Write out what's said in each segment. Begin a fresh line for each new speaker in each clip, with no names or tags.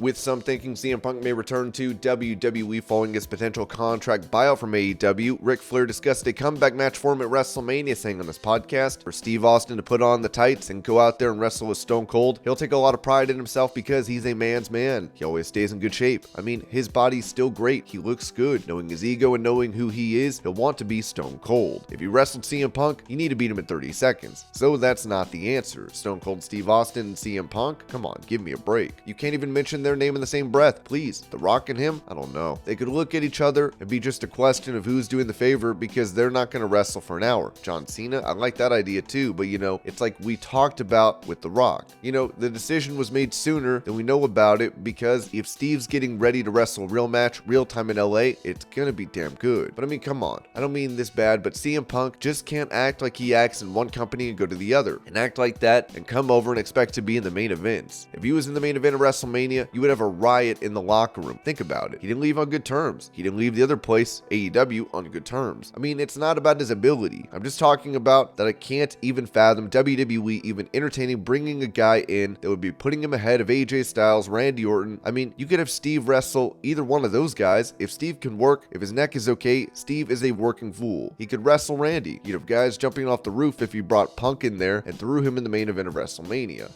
with some thinking CM Punk may return to WWE following his potential contract buyout from AEW. Ric Flair discussed a comeback match for him at WrestleMania, saying on this podcast, for Steve Austin to put on the tights and go out there and wrestle with Stone Cold, he'll take a lot of pride in himself because he's a man's man. He always stays in good shape. I mean, his body's still great. He looks good. Knowing his ego and knowing who he is, he'll want to be Stone Cold. If you wrestled CM Punk, you need to beat him in 30 seconds. So that's not the answer. Stone Cold Steve Austin and CM Punk? Come on, give me a break. You can't even mention their name in the same breath, please. The Rock and him? I don't know. They could look at each other and be just a question of who's doing the favor because they're not going to wrestle for an hour. John Cena? I like that idea too, but it's like we talked about with The Rock. The decision was made sooner than we know about it because if Steve's getting ready to wrestle a real match, real time in LA, it's gonna be damn good. But I mean, come on. I don't mean this bad, but CM Punk just can't act like he acts in one company and go to the other, and act like that and come over and expect to be in the main events. If he was in the main event of WrestleMania, you would have a riot in the locker room. Think about it. He didn't leave on good terms. He didn't leave the other place, AEW, on good terms. I mean, it's not about his ability. I'm just talking about that I can't even fathom WWE even entertaining bringing a guy in that would be putting him ahead of AJ Styles, Randy Orton. I mean, you could have Steve wrestle either one of those guys. If Steve can work, if his neck is okay, Steve is a working fool. He could wrestle Randy. You'd have guys jumping off the roof if you brought Punk in there and threw him in the main event of WrestleMania.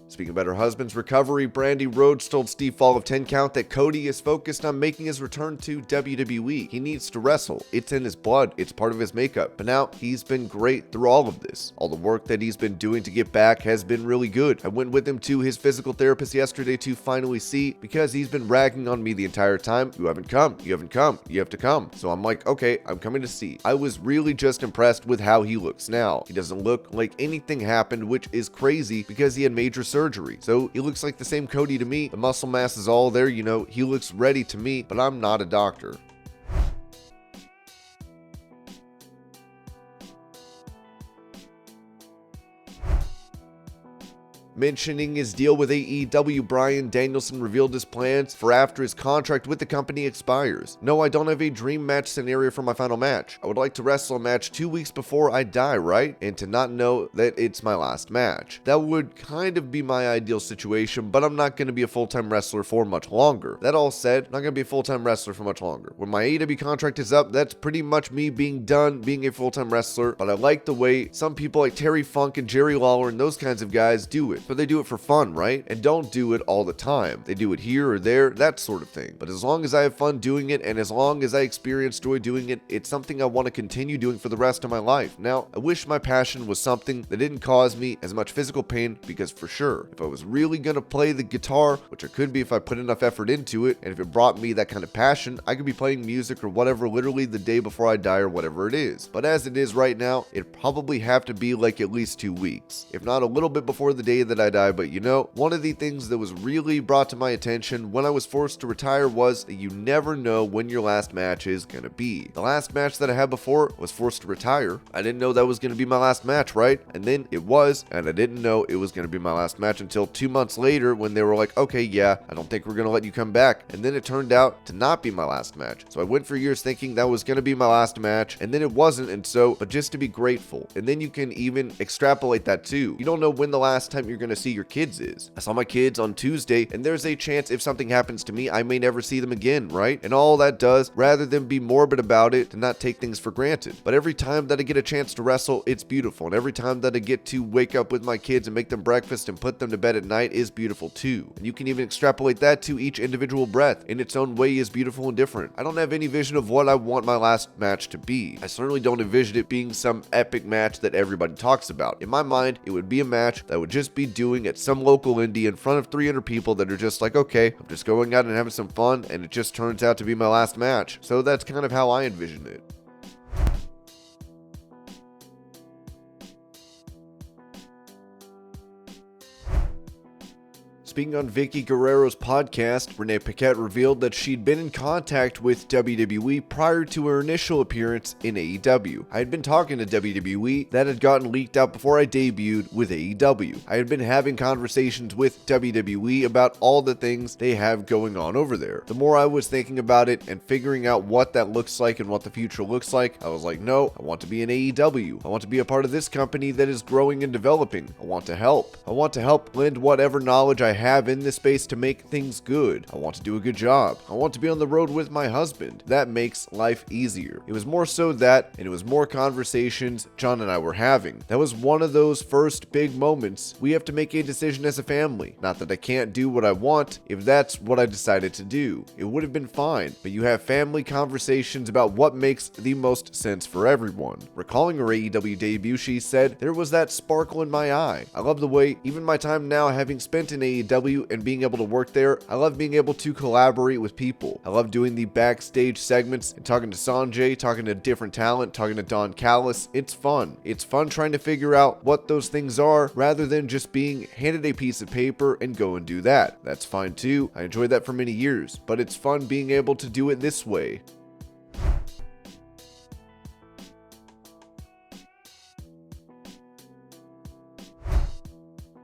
Speaking about her husband's recovery, Brandy Rhodes told Steve Fall of 10 Count that Cody is focused on making his return to WWE. He needs to wrestle. It's in his blood. It's part of his makeup. But now he's been great through all of this. All the work that he's been doing to get back has been really good. I went with him to his physical therapist yesterday to finally see, because he's been ragging on me the entire time. You haven't come. You haven't come. You have to come. So I'm like, okay, I'm coming to see. I was really just impressed with how he looks now. He doesn't look like anything happened, which is crazy because he had major surgery. So he looks like the same Cody to me. The muscle mass is all there, he looks ready to me, but I'm not a doctor. Mentioning his deal with AEW, Bryan Danielson revealed his plans for after his contract with the company expires. No, I don't have a dream match scenario for my final match. I would like to wrestle a match 2 weeks before I die, right? And to not know that it's my last match. That would kind of be my ideal situation, but I'm not going to be a full-time wrestler for much longer. That all said, I'm not going to be a full-time wrestler for much longer. When my AEW contract is up, that's pretty much me being done being a full-time wrestler, but I like the way some people like Terry Funk and Jerry Lawler and those kinds of guys do it. But they do it for fun, right? And don't do it all the time. They do it here or there, that sort of thing. But as long as I have fun doing it, and as long as I experience joy doing it, it's something I want to continue doing for the rest of my life. Now, I wish my passion was something that didn't cause me as much physical pain, because for sure, if I was really gonna play the guitar, which I could be if I put enough effort into it, and if it brought me that kind of passion, I could be playing music or whatever literally the day before I die or whatever it is. But as it is right now, it'd probably have to be like at least 2 weeks, if not a little bit before the day that I die. But one of the things that was really brought to my attention when I was forced to retire was that you never know when your last match is gonna be. The last match that I had before was forced to retire. I didn't know that was gonna be my last match, right? And then it was, and I didn't know it was gonna be my last match until 2 months later when they were like, okay, yeah, I don't think we're gonna let you come back. And then it turned out to not be my last match. So I went for years thinking that was gonna be my last match, and then it wasn't, and so, but just to be grateful. And then you can even extrapolate that too. You don't know when the last time you're gonna see your kids is. I saw my kids on Tuesday, and there's a chance if something happens to me, I may never see them again, right? And all that does, rather than be morbid about it, to not take things for granted. But every time that I get a chance to wrestle, it's beautiful. And every time that I get to wake up with my kids and make them breakfast and put them to bed at night is beautiful too. And you can even extrapolate that to each individual breath in its own way is beautiful and different. I don't have any vision of what I want my last match to be. I certainly don't envision it being some epic match that everybody talks about. In my mind, it would be a match that I would just be doing at some local indie in front of 300 people that are just like, okay, I'm just going out and having some fun, and it just turns out to be my last match. So that's kind of how I envision it. Speaking on Vicky Guerrero's podcast, Renee Paquette revealed that she'd been in contact with WWE prior to her initial appearance in AEW. I had been talking to WWE that had gotten leaked out before I debuted with AEW. I had been having conversations with WWE about all the things they have going on over there. The more I was thinking about it and figuring out what that looks like and what the future looks like, I was like, no, I want to be in AEW. I want to be a part of this company that is growing and developing. I want to help. I want to help lend whatever knowledge I have in this space to make things good. I want to do a good job. I want to be on the road with my husband. That makes life easier. It was more so that, and it was more conversations Jon and I were having. That was one of those first big moments. We have to make a decision as a family. Not that I can't do what I want if that's what I decided to do. It would have been fine, but you have family conversations about what makes the most sense for everyone. Recalling her AEW debut, she said, "There was that sparkle in my eye. I love the way, even my time now having spent in AEW and being able to work there, I love being able to collaborate with people. I love doing the backstage segments and talking to Sanjay, talking to different talent, talking to Don Callis. It's fun. It's fun trying to figure out what those things are rather than just being handed a piece of paper and go and do that. That's fine too. I enjoyed that for many years, but it's fun being able to do it this way."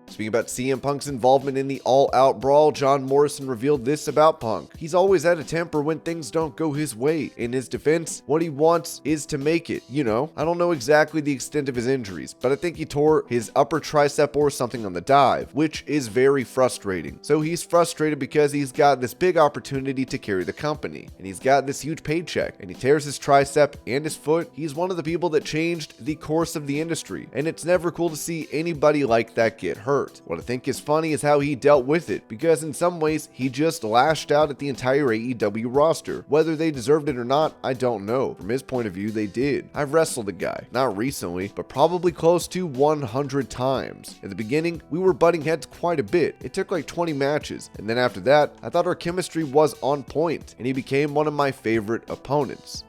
Speaking about CM Punk's involvement in the all-out brawl, Jon Morrison revealed this about Punk. "He's always at a temper when things don't go his way. In his defense, what he wants is to make it. You know, I don't know exactly the extent of his injuries, but I think he tore his upper tricep or something on the dive, which is very frustrating. So he's frustrated because he's got this big opportunity to carry the company, and he's got this huge paycheck, and he tears his tricep and his foot. He's one of the people that changed the course of the industry, and it's never cool to see anybody like that get hurt. What I think is funny is how he dealt with it, because in some ways, he just lashed out at the entire AEW roster. Whether they deserved it or not, I don't know. From his point of view, they did. I've wrestled the guy, not recently, but probably close to 100 times. At the beginning, we were butting heads quite a bit. It took like 20 matches, and then after that, I thought our chemistry was on point, and he became one of my favorite opponents."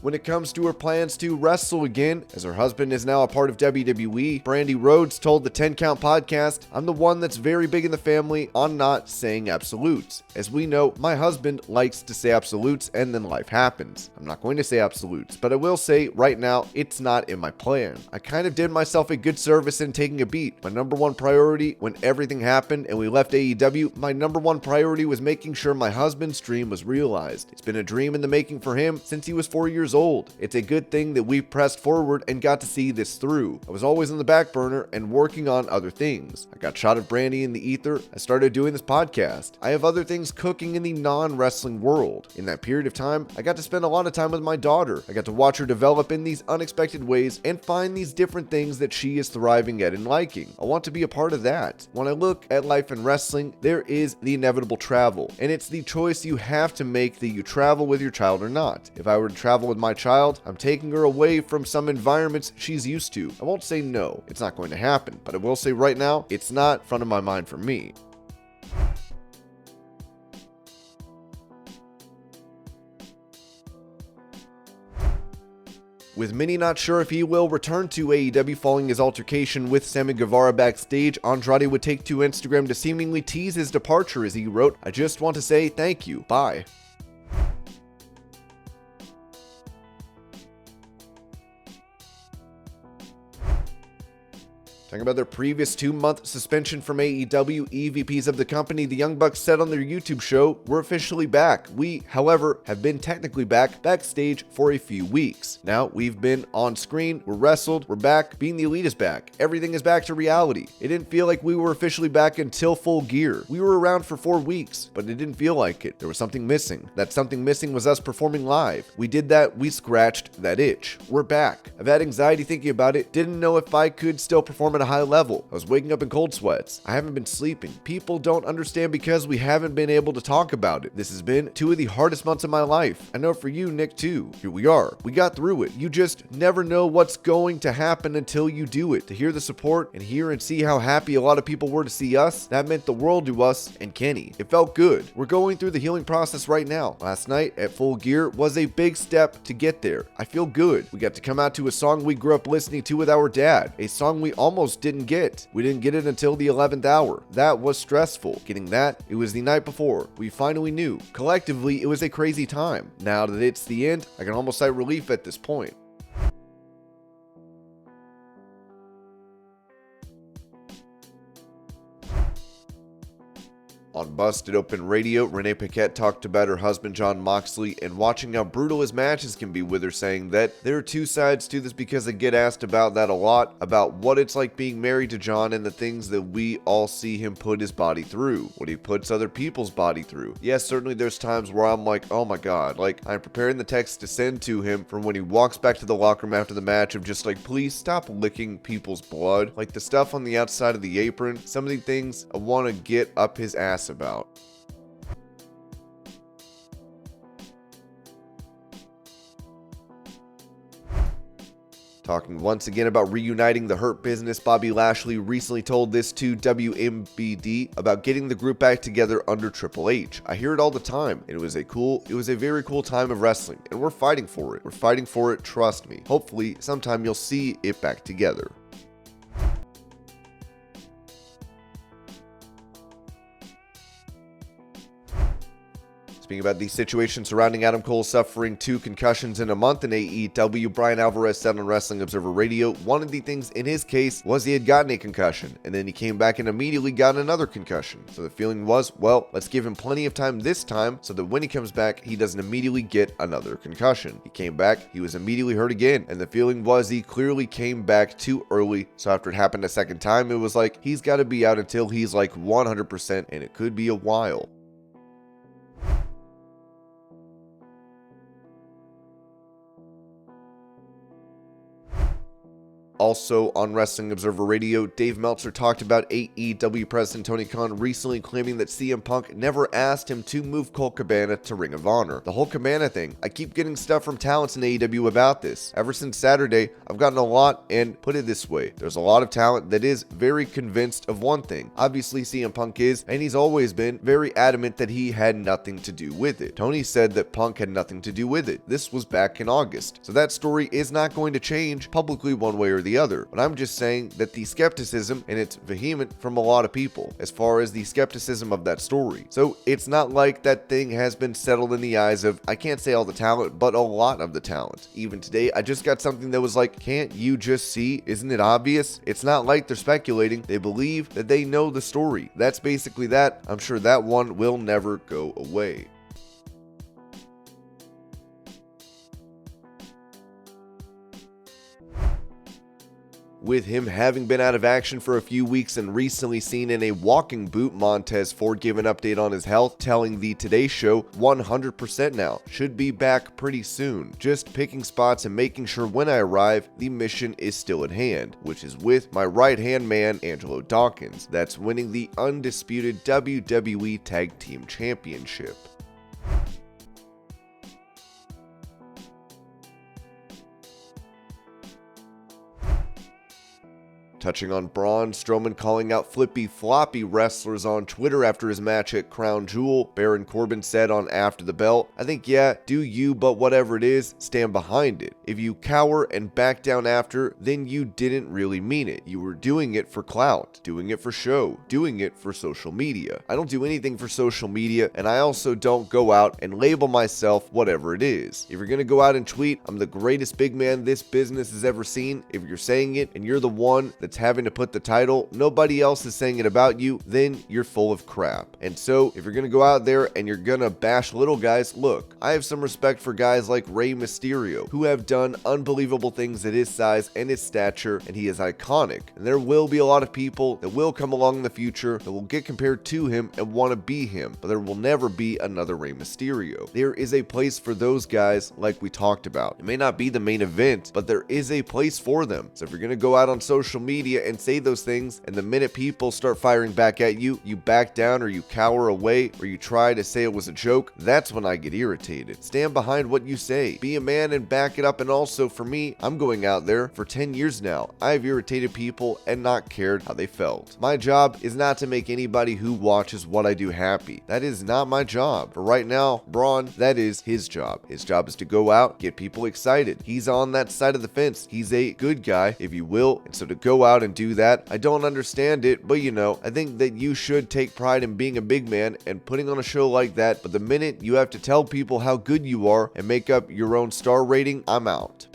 When it comes to her plans to wrestle again, as her husband is now a part of WWE, Brandi Rhodes told the 10 Count podcast, "I'm the one that's very big in the family on not saying absolutes. As we know, my husband likes to say absolutes and then life happens. I'm not going to say absolutes, but I will say right now, it's not in my plan. I kind of did myself a good service in taking a beat. My number one priority when everything happened and we left AEW, my number one priority was making sure my husband's dream was realized. It's been a dream in the making for him since he was 4 years old. It's a good thing that we pressed forward and got to see this through. I was always on the back burner and working on other things. I got shot of Brandi in the ether. I started doing this podcast. I have other things cooking in the non-wrestling world. In that period of time, I got to spend a lot of time with my daughter. I got to watch her develop in these unexpected ways and find these different things that she is thriving at and liking. I want to be a part of that. When I look at life in wrestling, there is the inevitable travel, and it's the choice you have to make that you travel with your child or not. If I were to travel with my child, I'm taking her away from some environments she's used to. I won't say no, it's not going to happen, but I will say right now, it's not front of my mind for me." With many not sure if he will return to AEW following his altercation with Sammy Guevara backstage, Andrade would take to Instagram to seemingly tease his departure as he wrote, "I just want to say thank you, bye." Talking about their previous 2-month suspension from AEW, EVPs of the company, the Young Bucks said on their YouTube show, "We're officially back. We, however, have been technically backstage for a few weeks. Now we've been on screen, we're wrestled, we're back, being the Elite is back. Everything is back to reality. It didn't feel like we were officially back until Full Gear. We were around for 4 weeks, but it didn't feel like it. There was something missing. That something missing was us performing live. We did that, we scratched that itch. We're back. I've had anxiety thinking about it, didn't know if I could still perform at a a high level. I was waking up in cold sweats. I haven't been sleeping. People don't understand because we haven't been able to talk about it. This has been 2 of the hardest months of my life. I know for you, Nick, too. Here we are. We got through it. You just never know what's going to happen until you do it. To hear the support and hear and see how happy a lot of people were to see us, that meant the world to us and Kenny. It felt good. We're going through the healing process right now. Last night at Full Gear was a big step to get there. I feel good. We got to come out to a song we grew up listening to with our dad, a song we almost didn't get. We didn't get it until the 11th hour. That was stressful. Getting that, it was the night before. We finally knew. Collectively, it was a crazy time. Now that it's the end, I can almost sigh relief at this point. On Busted Open Radio, Renee Paquette talked about her husband Jon Moxley and watching how brutal his matches can be with her, saying that there are two sides to this because I get asked about that a lot, about what it's like being married to Jon and the things that we all see him put his body through, what he puts other people's body through. Yes, certainly there's times where I'm like, oh my god, like I'm preparing the text to send to him from when he walks back to the locker room after the match of just like, please stop licking people's blood. Like the stuff on the outside of the apron, some of the things I want to get up his ass about. Talking once again about reuniting the Hurt Business, Bobby Lashley recently told this to WMBD about getting the group back together under Triple H. I hear it all the time, and it was a very cool time of wrestling, and we're fighting for it. We're fighting for it, trust me. Hopefully, sometime you'll see it back together. Speaking about the situation surrounding Adam Cole suffering 2 concussions in a month in AEW, Brian Alvarez said on Wrestling Observer Radio, one of the things in his case was he had gotten a concussion, and then he came back and immediately got another concussion. So the feeling was, well, let's give him plenty of time this time so that when he comes back, he doesn't immediately get another concussion. He came back, he was immediately hurt again, and the feeling was he clearly came back too early. So after it happened a second time, it was like, he's got to be out until he's like 100%, and it could be a while. Also on Wrestling Observer Radio, Dave Meltzer talked about AEW President Tony Khan recently claiming that CM Punk never asked him to move Colt Cabana to Ring of Honor. The whole Cabana thing, I keep getting stuff from talents in AEW about this. Ever since Saturday, I've gotten a lot, and put it this way, there's a lot of talent that is very convinced of one thing. Obviously CM Punk is, and he's always been, very adamant that he had nothing to do with it. Tony said that Punk had nothing to do with it. This was back in August. So that story is not going to change publicly one way or the other, but I'm just saying that the skepticism, and it's vehement from a lot of people as far as the skepticism of that story. So it's not like that thing has been settled in the eyes of, I can't say all the talent, but a lot of the talent. Even today, I just got something that was like, can't you just see? Isn't it obvious? It's not like they're speculating. They believe that they know the story. That's basically that. I'm sure that one will never go away. With him having been out of action for a few weeks and recently seen in a walking boot, Montez Ford gave an update on his health, telling the Today Show 100% now, should be back pretty soon. Just picking spots and making sure when I arrive, the mission is still at hand, which is with my right-hand man, Angelo Dawkins. That's winning the undisputed WWE Tag Team Championship. Touching on Braun Strowman calling out flippy floppy wrestlers on Twitter after his match at Crown Jewel, Baron Corbin said on After the Bell, I think yeah, do you, but whatever it is, stand behind it. If you cower and back down after, then you didn't really mean it. You were doing it for clout, doing it for show, doing it for social media. I don't do anything for social media, and I also don't go out and label myself whatever it is. If you're gonna go out and tweet, I'm the greatest big man this business has ever seen, if you're saying it and you're the one that's having to put the title, nobody else is saying it about you, then you're full of crap. And so if you're gonna go out there and you're gonna bash little guys, look, I have some respect for guys like Rey Mysterio, who have done unbelievable things at his size and his stature, and he is iconic. And there will be a lot of people that will come along in the future that will get compared to him and want to be him, but there will never be another Rey Mysterio. There is a place for those guys like we talked about. It may not be the main event, but there is a place for them. So if you're gonna go out on social media media and say those things, and the minute people start firing back at you, you back down or you cower away or you try to say it was a joke, that's when I get irritated. Stand behind what you say. Be a man and back it up. And also for me, I'm going out there for 10 years now. I've irritated people and not cared how they felt. My job is not to make anybody who watches what I do happy. That is not my job. For right now, Braun, that is his job. His job is to go out, get people excited. He's on that side of the fence. He's a good guy, if you will. And so to go out and do that, I don't understand it, but I think that you should take pride in being a big man and putting on a show like that. But the minute you have to tell people how good you are and make up your own star rating, I'm out.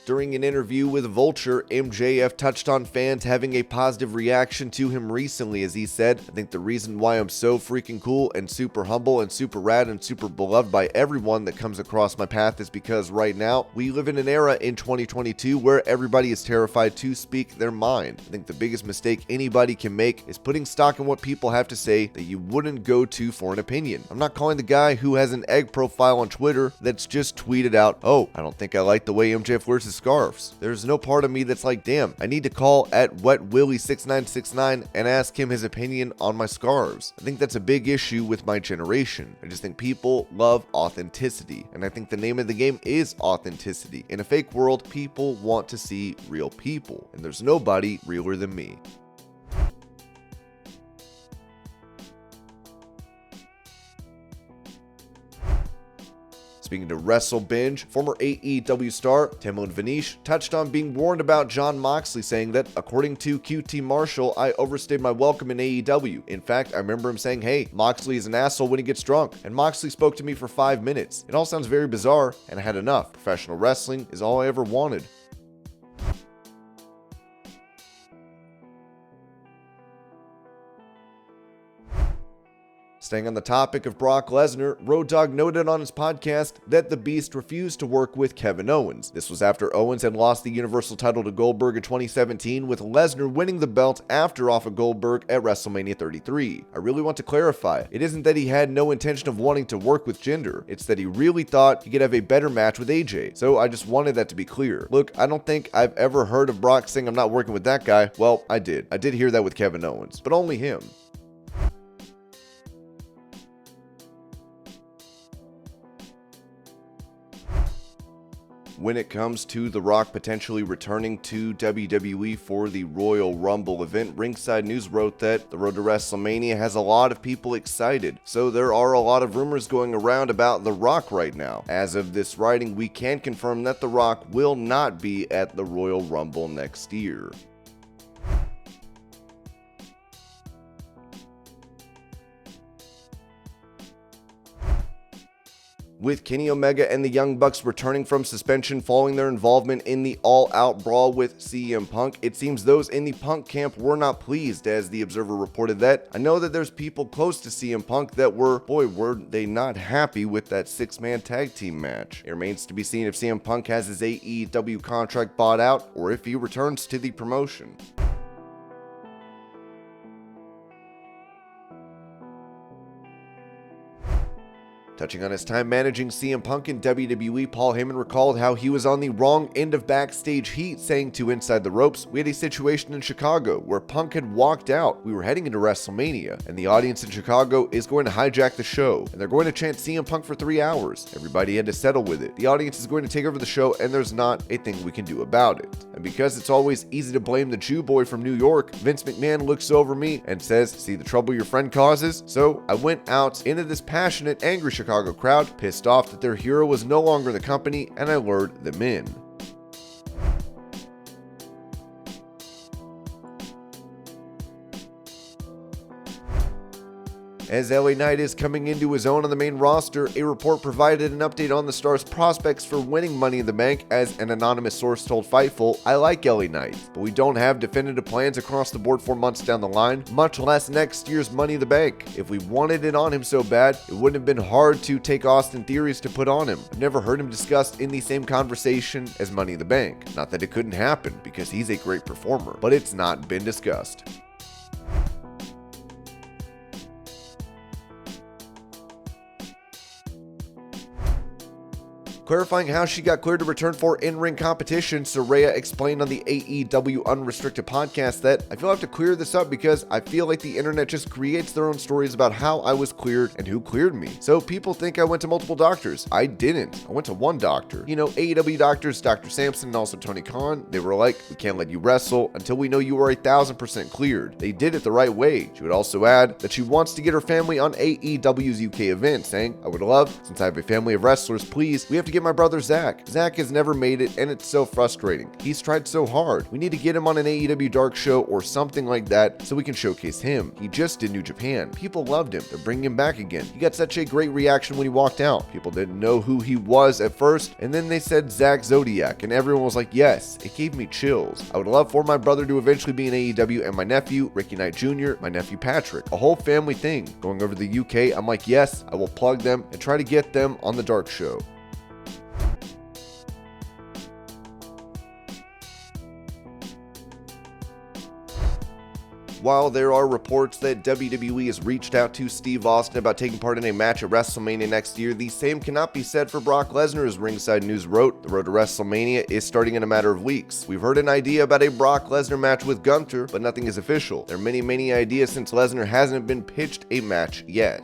During an interview with Vulture, MJF touched on fans having a positive reaction to him recently, as he said, "I think the reason why I'm so freaking cool and super humble and super rad and super beloved by everyone that comes across my path is because right now we live in an era in 2022 where everybody is terrified to speak their mind. I think the biggest mistake anybody can make is putting stock in what people have to say that you wouldn't go to for an opinion. I'm not calling the guy who has an egg profile on Twitter that's just tweeted out, 'Oh, I don't think I like the way MJF wears his scarves.' There's no part of me that's like, damn, I need to call at WetWillie6969 and ask him his opinion on my scarves. I think that's a big issue with my generation. I just think people love authenticity, and I think the name of the game is authenticity. In a fake world, people want to see real people, and there's nobody realer than me." Speaking to Wrestle Binge, former AEW star Timon Vanish touched on being warned about Jon Moxley, saying that, according to QT Marshall, I overstayed my welcome in AEW. In fact, I remember him saying, "Hey, Moxley is an asshole when he gets drunk," and Moxley spoke to me for 5 minutes. It all sounds very bizarre, and I had enough. Professional wrestling is all I ever wanted. Staying on the topic of Brock Lesnar, Road Dogg noted on his podcast that the Beast refused to work with Kevin Owens. This was after Owens had lost the Universal title to Goldberg in 2017, with Lesnar winning the belt after off of Goldberg at WrestleMania 33. I really want to clarify, it isn't that he had no intention of wanting to work with Jinder, it's that he really thought he could have a better match with AJ. So I just wanted that to be clear. Look, I don't think I've ever heard of Brock saying I'm not working with that guy. Well, I did. I did hear that with Kevin Owens, but only him. When it comes to The Rock potentially returning to WWE for the Royal Rumble event, Ringside News wrote that the road to WrestleMania has a lot of people excited, so there are a lot of rumors going around about The Rock right now. As of this writing, we can confirm that The Rock will not be at the Royal Rumble next year. With Kenny Omega and the Young Bucks returning from suspension following their involvement in the all-out brawl with CM Punk, it seems those in the Punk camp were not pleased, as the Observer reported that, "I know that there's people close to CM Punk that were they not happy with that 6-man tag team match." It remains to be seen if CM Punk has his AEW contract bought out or if he returns to the promotion. Touching on his time managing CM Punk in WWE, Paul Heyman recalled how he was on the wrong end of backstage heat, saying to Inside the Ropes, "We had a situation in Chicago where Punk had walked out. We were heading into WrestleMania, and the audience in Chicago is going to hijack the show, and they're going to chant CM Punk for 3 hours. Everybody had to settle with it. The audience is going to take over the show, and there's not a thing we can do about it." And because it's always easy to blame the Jew boy from New York, Vince McMahon looks over me and says, "See the trouble your friend causes?" So I went out into this passionate, angry Chicago crowd, pissed off that their hero was no longer in the company, and I lured them in. As LA Knight is coming into his own on the main roster, a report provided an update on the star's prospects for winning Money in the Bank, as an anonymous source told Fightful, "I like LA Knight, but we don't have definitive plans across the board 4 months down the line, much less next year's Money in the Bank. If we wanted it on him so bad, it wouldn't have been hard to take Austin Theories to put on him. I've never heard him discussed in the same conversation as Money in the Bank. Not that it couldn't happen, because he's a great performer, but it's not been discussed." Clarifying how she got cleared to return for in-ring competition, Saraya explained on the AEW Unrestricted podcast that, "I feel I have to clear this up because I feel like the internet just creates their own stories about how I was cleared and who cleared me. So people think I went to multiple doctors. I didn't. I went to one doctor. You know, AEW doctors, Dr. Sampson and also Tony Khan, they were like, we can't let you wrestle until we know you are 1,000% cleared. They did it the right way." She would also add that she wants to get her family on AEW's UK event, saying, "I would love, since I have a family of wrestlers, please, we have to get my brother Zach. Zach has never made it and it's so frustrating. He's tried so hard. We need to get him on an AEW Dark show or something like that so we can showcase him. He just did New Japan. People loved him. They're bringing him back again. He got such a great reaction when he walked out. People didn't know who he was at first, and then they said Zach Zodiac, and everyone was like, yes, it gave me chills. I would love for my brother to eventually be in AEW and my nephew, Ricky Knight Jr., my nephew Patrick. A whole family thing. Going over to the UK, I'm like, yes, I will plug them and try to get them on the Dark show." While there are reports that WWE has reached out to Steve Austin about taking part in a match at WrestleMania next year, the same cannot be said for Brock Lesnar, as Ringside News wrote. The road to WrestleMania is starting in a matter of weeks. We've heard an idea about a Brock Lesnar match with Gunther, but nothing is official. There are many ideas since Lesnar hasn't been pitched a match yet.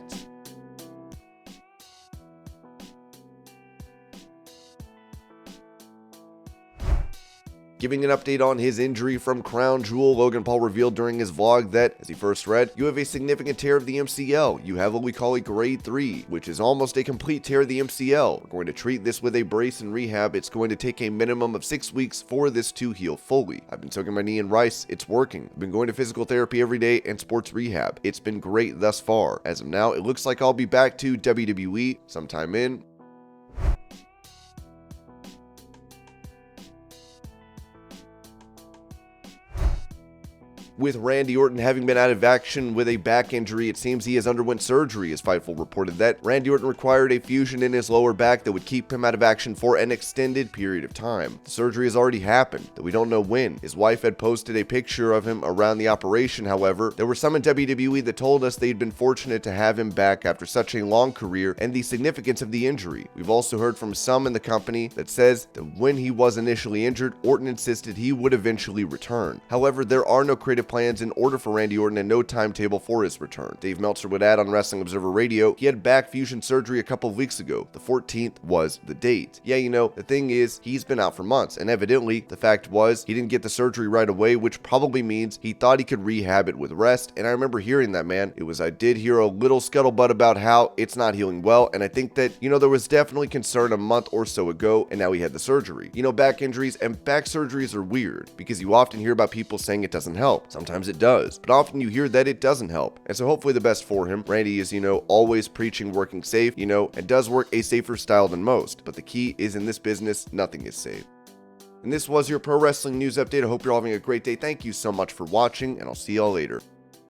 Giving an update on his injury from Crown Jewel, Logan Paul revealed during his vlog that, as he first read, "You have a significant tear of the MCL. You have what we call a grade 3, which is almost a complete tear of the MCL. We're going to treat this with a brace and rehab. It's going to take a minimum of 6 weeks for this to heal fully. I've been soaking my knee in rice. It's working. I've been going to physical therapy every day and sports rehab. It's been great thus far. As of now, it looks like I'll be back to WWE sometime in." With Randy Orton having been out of action with a back injury, it seems he has underwent surgery, as Fightful reported that Randy Orton required a fusion in his lower back that would keep him out of action for an extended period of time. The surgery has already happened, though we don't know when. His wife had posted a picture of him around the operation. However, there were some in WWE that told us they'd been fortunate to have him back after such a long career and the significance of the injury. We've also heard from some in the company that says that when he was initially injured, Orton insisted he would eventually return. However, there are no creative plans in order for Randy Orton and no timetable for his return. Dave Meltzer would add on Wrestling Observer Radio, he had back fusion surgery a couple of weeks ago. The 14th was the date. Yeah, you know, the thing is, he's been out for months, and evidently, the fact was, he didn't get the surgery right away, which probably means he thought he could rehab it with rest, and I remember hearing that, man. I did hear a little scuttlebutt about how it's not healing well, and I think that, you know, there was definitely concern a month or so ago, and now he had the surgery. You know, back injuries and back surgeries are weird, because you often hear about people saying it doesn't help. Sometimes it does, but often you hear that it doesn't help. And so hopefully the best for him. Randy is, you know, always preaching working safe, you know, and does work a safer style than most. But the key is, in this business, nothing is safe. And this was your pro wrestling news update. I hope you're all having a great day. Thank you so much for watching, and I'll see y'all later.